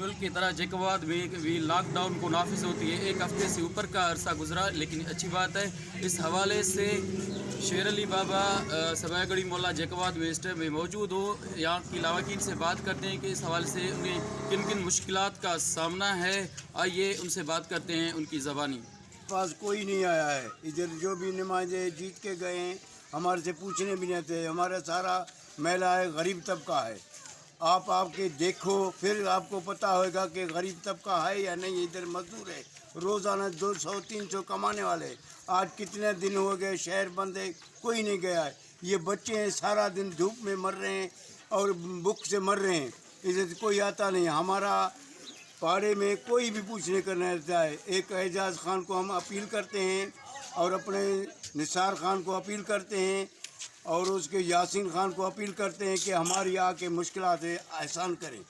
मुल्क की तरह जैकोबाद में भी लॉकडाउन को नाफिज होती है। एक हफ्ते से ऊपर का अरसा गुजरा, लेकिन अच्छी बात है इस हवाले से शेर अली बाबा सबागड़ी मोहल्ला जैकोबाद वेस्ट में मौजूद हो। यहाँ की लावाकीन से बात करते हैं कि इस हवाले से उन्हें किन किन मुश्किलात का सामना है। आइए उनसे बात करते हैं उनकी ज़बानी। पास कोई नहीं आया है, इधर जो भी नमाजें जीत के गए हैं हमारे से पूछने भी नहीं थे। हमारा सारा महिला है, गरीब तबका है। आप आके देखो फिर आपको पता होगा कि गरीब तबका है या नहीं। इधर मजदूर है, रोज़ाना 200-300 कमाने वाले। आज कितने दिन हो गए शहर बंद है, कोई नहीं गया है। ये बच्चे हैं सारा दिन धूप में मर रहे हैं और भूख से मर रहे हैं। इधर कोई आता नहीं। हमारा पाड़े में कोई भी पूछने का नहीं रहता है। एक एजाज खान को हम अपील करते हैं और अपने निसार खान को अपील करते हैं और उसके यासीन खान को अपील करते हैं कि हमारी आके मुश्किलात है आसान करें।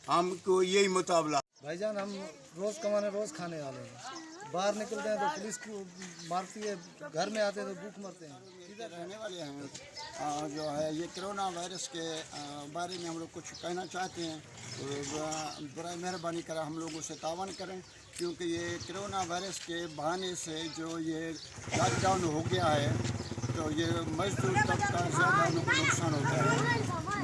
हमको यही मुताबला। भाईजान हम रोज़ कमाने रोज़ खाने वाले हैं। बाहर निकलते हैं तो पुलिस को मारती है, घर में आते हैं तो भूख मरते हैं। इधर रहने वाले हैं जो है ये कोरोना वायरस के बारे में हम लोग कुछ कहना चाहते हैं। तो बड़ा मेहरबानी करा हम लोगों से तावन करें, क्योंकि ये कोरोना वायरस के बहाने से जो ये लॉकडाउन हो गया है तो ये मजदूर तबका ज़्यादा उनको नुकसान होता है।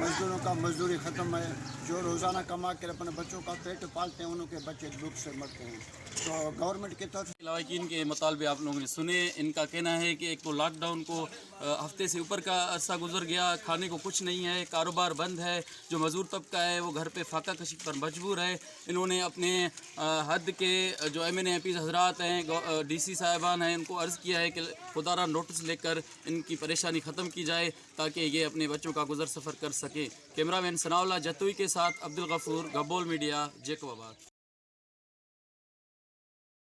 मजदूरों का मजदूरी ख़त्म है। जो रोज़ाना कमा कर अपने बच्चों का पेट पालते हैं उनके बच्चे भूख से मरते हैं। तो गवर्नमेंट की तरफ लावाकीन के मुतालबे आप लोगों ने सुने। इनका कहना है कि एक तो लॉकडाउन को हफ्ते से ऊपर का अरसा गुजर गया, खाने को कुछ नहीं है, कारोबार बंद है। जो मजदूर तबका है वो घर पे फाका कशी पर मजबूर है। इन्होंने अपने हद के जो MNA MPs हजरात हैं, DC साहिबान हैं, उनको अर्ज़ किया है कि खुदारा नोटिस लेकर इनकी परेशानी ख़त्म की जाए ताकि ये अपने बच्चों का गुजर सफ़र कर सकें। कैमरामैन सनाउल्लाह जतुई के साथ अब्दुल गफूर, गब्बोल मीडिया, जैकोबाद।